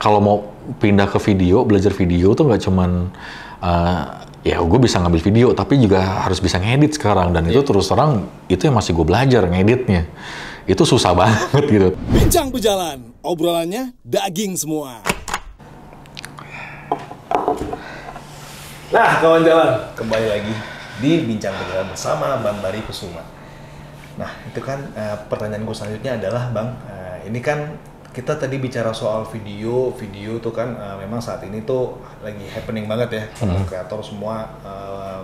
kalau mau pindah ke video, belajar video tuh nggak cuman ya gue bisa ngambil video, tapi juga harus bisa ngedit sekarang. Dan itu terus terang, itu yang masih gue belajar ngeditnya. Itu susah banget gitu. Bincang Berjalan, obrolannya daging semua. Nah, kawan jalan, kembali lagi di Bincang Berjalan bersama Bang Bari Kusuma. Nah, itu kan pertanyaan gue selanjutnya adalah Bang, ini kan kita tadi bicara soal video tuh kan memang saat ini tuh lagi happening banget ya. Kreator semua,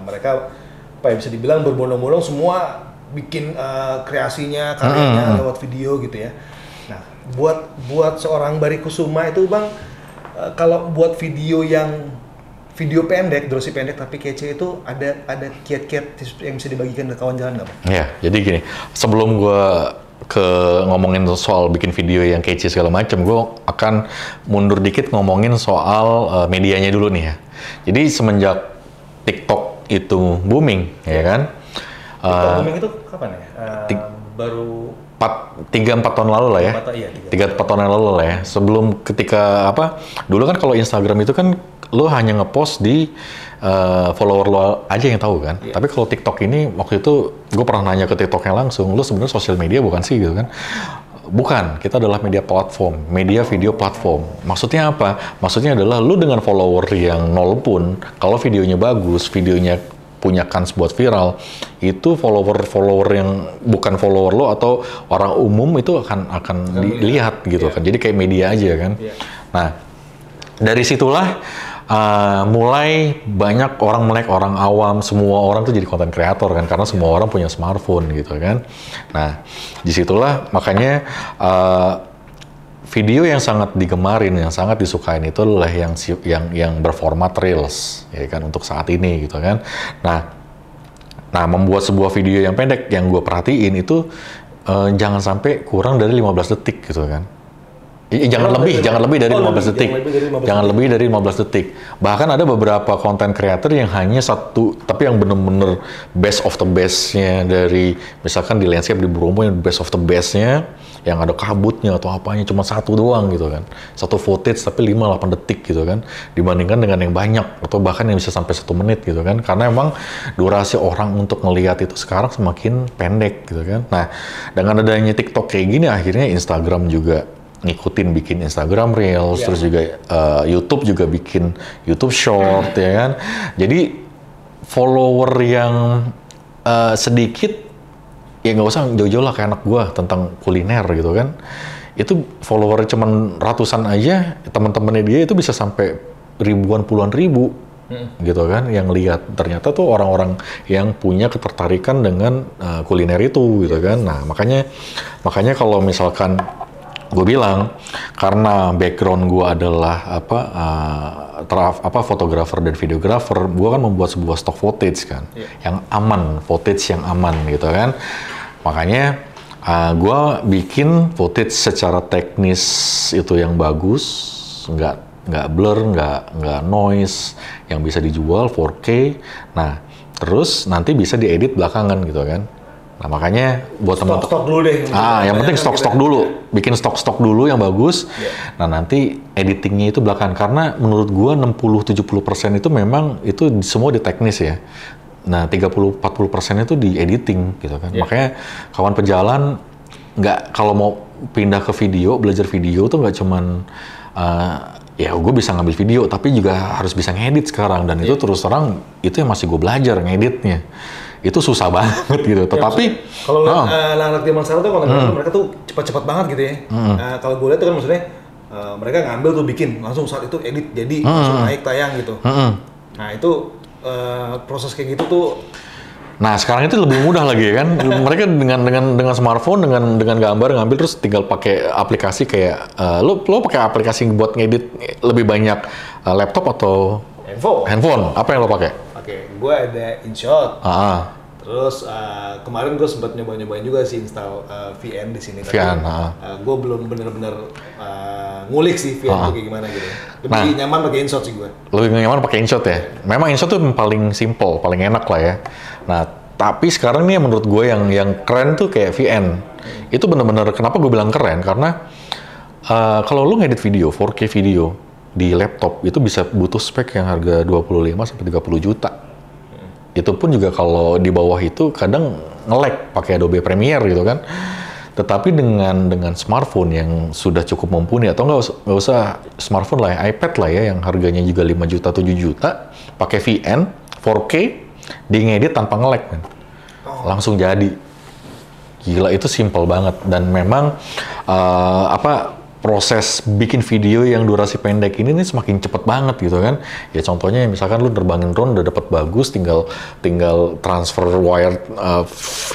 mereka apa ya, bisa dibilang berbondong-bondong semua bikin kreasinya, karyanya lewat video gitu ya. Nah, buat seorang Bari Kusuma itu Bang, kalau buat video pendek, durasi pendek tapi kece itu ada kiat-kiat yang bisa dibagikan ke kawan jalan nggak Bang? Ya, jadi gini, sebelum gue ngomongin soal bikin video yang kece segala macam, gue akan mundur dikit ngomongin soal medianya dulu nih ya. Jadi semenjak TikTok itu booming, ya kan? TikTok booming itu kapan ya? Baru 3-4 tahun lalu lah ya. 3-4 tahun lalu lah ya. Sebelum ketika dulu kan kalau Instagram itu kan lo hanya ngepost di follower lo aja yang tahu kan. Tapi kalau TikTok ini waktu itu gue pernah nanya ke TikToknya langsung, lo sebenarnya sosial media bukan sih gitu kan? Bukan, kita adalah media platform, media video platform. Maksudnya apa? Maksudnya adalah lo dengan follower yang 0 pun, kalau videonya bagus, videonya punya kans buat viral, itu follower yang bukan follower lo atau orang umum itu akan dilihat gitu kan. Jadi kayak media aja kan. Nah, dari situlah mulai banyak orang melek, orang awam, semua orang tuh jadi konten kreator kan, karena semua orang punya smartphone gitu kan. Nah, disitulah makanya video yang sangat digemarin, yang sangat disukain itu adalah yang berformat reels, ya kan, untuk saat ini gitu kan. Nah, membuat sebuah video yang pendek yang gue perhatiin itu jangan sampai kurang dari 15 detik gitu kan. Jangan lebih dari 15 detik. Jangan lebih dari 15 detik. Bahkan ada beberapa konten creator yang hanya satu, tapi yang bener-bener best of the best-nya dari, misalkan di landscape di Bromo yang best of the best-nya, yang ada kabutnya atau apanya, cuma satu doang gitu kan. Satu footage tapi 5-8 detik gitu kan. Dibandingkan dengan yang banyak, atau bahkan yang bisa sampai 1 menit gitu kan. Karena emang durasi orang untuk ngelihat itu sekarang semakin pendek gitu kan. Nah, dengan adanya TikTok kayak gini, akhirnya Instagram juga ngikutin bikin Instagram Reels, terus juga YouTube juga bikin YouTube Short, ya kan. Jadi follower yang sedikit, ya nggak usah jauh-jauh lah kayak anak gua tentang kuliner gitu kan. Itu follower cuman ratusan aja, teman-temannya dia itu bisa sampai ribuan, puluhan ribu gitu kan, yang lihat. Ternyata tuh orang-orang yang punya ketertarikan dengan kuliner itu gitu kan. Nah, makanya kalau misalkan gue bilang, karena background gue adalah fotografer dan videografer, gue kan membuat sebuah stock footage kan, yang aman, footage yang aman gitu kan. Makanya gue bikin footage secara teknis itu yang bagus, nggak blur, nggak noise, yang bisa dijual 4K. Nah, terus nanti bisa diedit belakangan gitu kan. Nah, makanya buat teman-teman stok dulu deh. Yang penting stok dulu. Bikin stok dulu yang bagus. Nah, nanti editingnya itu belakangan. Karena menurut gua 60-70% itu memang itu semua di teknis ya. Nah, 30-40% itu di editing gitu kan. Makanya kawan pejalan kalau mau pindah ke video, belajar video tuh nggak cuman ya gue bisa ngambil video, tapi juga harus bisa ngedit sekarang. Dan itu terus terang, itu yang masih gue belajar ngeditnya. Itu susah banget gitu. Tetapi kalau anak-anak zaman sekarang tuh mereka tuh cepat-cepat banget gitu ya. Kalau gue lihat tuh kan maksudnya mereka ngambil tuh bikin langsung saat itu edit jadi langsung naik tayang gitu. Nah, itu proses kayak gitu tuh. Nah, sekarang itu lebih mudah lagi kan. Mereka dengan smartphone, dengan gambar ngambil, terus tinggal pakai aplikasi kayak lo pakai aplikasi buat ngedit lebih banyak laptop atau handphone? Apa yang lo pakai? Gue ada InShot. Terus kemarin gue sempat nyobain juga sih install VN di sini. Gue belum bener-bener ngulik sih VN itu kayak gimana gitu. Lebih nyaman pakai InShot sih gue. Lebih nyaman pakai InShot ya. Memang InShot tuh paling simple, paling enak lah ya. Nah, tapi sekarang nih menurut gue yang keren tuh kayak VN. Itu bener-bener, kenapa gue bilang keren? Karena Kalau lu ngedit video, 4K video di laptop itu bisa butuh spek yang harga 25 sampai 30 juta. Itu pun juga kalau di bawah itu kadang nge-lag pakai Adobe Premiere gitu kan. Tetapi dengan smartphone yang sudah cukup mumpuni, atau nggak usah smartphone lah ya, iPad lah ya yang harganya juga 5 juta, 7 juta, pakai VN, 4K, di ngedit tanpa nge-lag, man. Langsung jadi. Gila, itu simple banget. Dan memang proses bikin video yang durasi pendek ini nih semakin cepet banget gitu kan. Ya contohnya misalkan lu nerbangin drone udah dapet bagus, tinggal transfer wire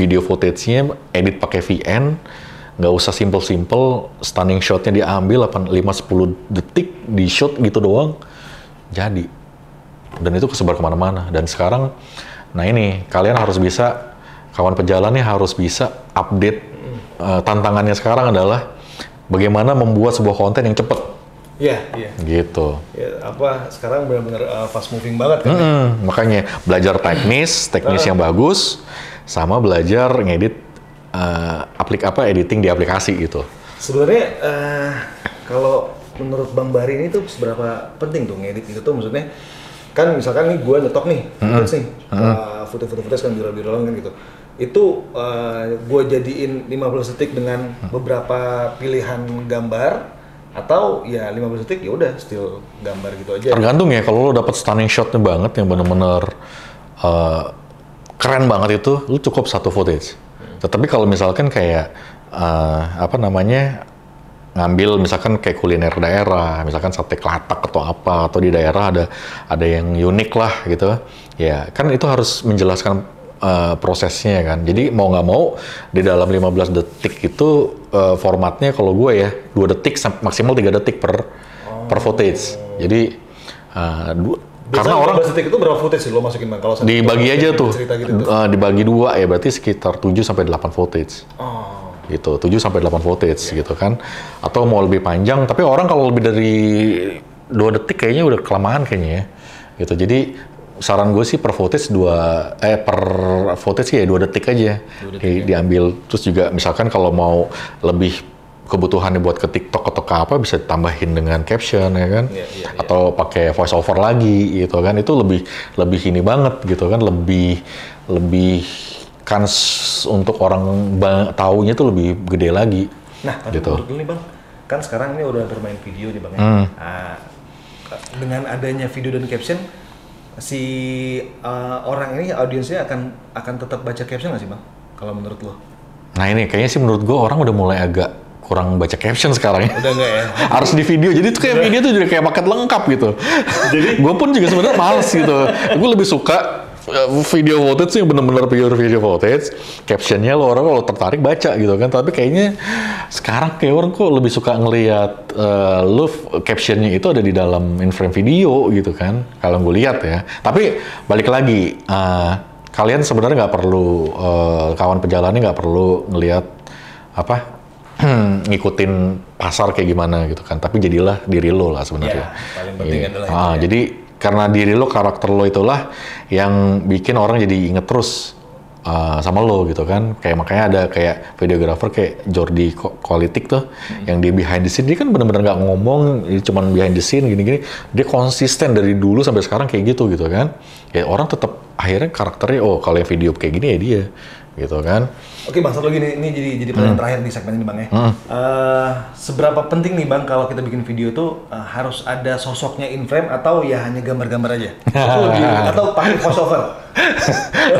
video footage-nya, edit pakai VN, nggak usah simple stunning shot-nya diambil 5-10 detik di shot gitu doang, jadi. Dan itu kesebar kemana-mana. Dan sekarang, nah ini kalian harus bisa, kawan pejalan nih harus bisa update. Tantangannya sekarang adalah bagaimana membuat sebuah konten yang cepet. Iya. Gitu. Ya, sekarang benar-benar fast moving banget kan? Makanya belajar teknis yang bagus, sama belajar ngedit editing di aplikasi gitu. Sebenarnya kalau menurut Bang Bari ini tuh seberapa penting tuh ngedit itu tuh, maksudnya kan misalkan nih gue nyetok nih, footage kan viral-viralan kan gitu. Itu gue jadiin 15 detik dengan beberapa pilihan gambar, atau ya 15 detik ya udah still gambar gitu aja. Tergantung ya, kalau lo dapet stunning shotnya banget yang bener-bener keren banget itu, lo cukup satu footage. Tetapi kalau misalkan kayak ngambil misalkan kayak kuliner daerah, misalkan sate kelatak atau apa, atau di daerah ada yang unik lah gitu, ya kan itu harus menjelaskan prosesnya kan. Jadi mau nggak mau di dalam 15 detik itu formatnya kalau gue ya 2 detik maksimal 3 detik per footage. Jadi karena orang 15 detik itu berapa footage sih lo masukin, Bang? Kalau dibagi aja tuh, gitu. Dibagi 2 ya berarti sekitar 7 sampai 8 footage. Gitu, 7 sampai 8 footage gitu kan. Atau mau lebih panjang, tapi orang kalau lebih dari 2 detik kayaknya udah kelamaan kayaknya ya. Gitu. Jadi saran gue sih per footage 2 detik aja. 2 detik, diambil. Terus juga misalkan kalau mau lebih kebutuhannya buat ke TikTok atau ke apa, bisa tambahin dengan caption ya kan. Atau pakai voice over lagi gitu kan. Itu lebih ini banget gitu kan, lebih kans untuk orang taunya tuh lebih gede lagi. Nah, gitu. Menurut lu nih Bang, kan sekarang ini udah bermain video nih Bang ya. Dengan adanya video dan caption, si orang ini, audiensnya akan tetap baca caption nggak sih Bang? Kalau menurut lo? Nah ini kayaknya sih menurut gue orang udah mulai agak kurang baca caption sekarang ya. Udah nggak ya? Harus di video, jadi tuh kayak video tuh jadi kayak paket lengkap gitu. Jadi gue pun juga sebenarnya males gitu. Gue lebih suka video footage yang bener-bener pure video footage, captionnya lo orang kalau tertarik baca gitu kan. Tapi kayaknya sekarang kayak orang kok lebih suka ngelihat captionnya itu ada di dalam in-frame video gitu kan, kalau gue lihat ya. Tapi balik lagi, kalian sebenarnya nggak perlu, kawan pejalannya nggak perlu ngelihat ngikutin pasar kayak gimana gitu kan. Tapi jadilah diri lo lah sebenarnya. Paling penting adalah jadi karena diri lo, karakter lo itulah yang bikin orang jadi inget terus sama lo gitu kan. Kayak makanya ada kayak videographer kayak Jordi Qualitik tuh, yang di behind the scene, dia kan bener-bener nggak ngomong, cuman behind the scene gini-gini, dia konsisten dari dulu sampai sekarang kayak gitu kan. Ya orang tetap akhirnya karakternya, oh kalau yang video kayak gini ya dia gitu kan. Oke Bang, satu lagi nih, ini jadi pertanyaan terakhir di segmen ini Bang ya. Seberapa penting nih Bang kalau kita bikin video tuh harus ada sosoknya in frame, atau ya hanya gambar-gambar aja? Atau pakai voice over?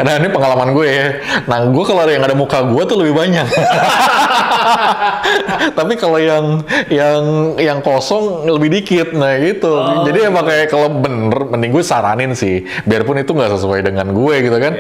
Nah ini pengalaman gue ya. Nah gue kalau yang ada muka gue tuh lebih banyak. Tapi kalau yang kosong lebih dikit, nah gitu. Jadi emang kayak kalau bener, mending gue saranin sih, biarpun itu nggak sesuai dengan gue gitu kan.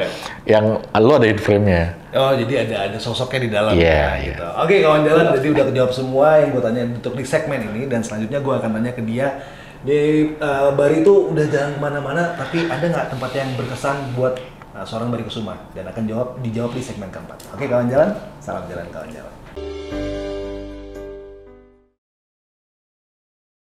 Yang lo ada in frame-nya. Oh, jadi ada sosoknya di dalam. Gitu. Oke, kawan jalan, jadi udah kejawab semua yang gue tanya untuk di segmen ini, dan selanjutnya gue akan tanya ke dia. Di Bari itu udah jalan kemana-mana, tapi ada nggak tempat yang berkesan buat seorang Bari Kusuma? Dan akan dijawab di segmen keempat. Oke, kawan jalan, salam jalan kawan jalan.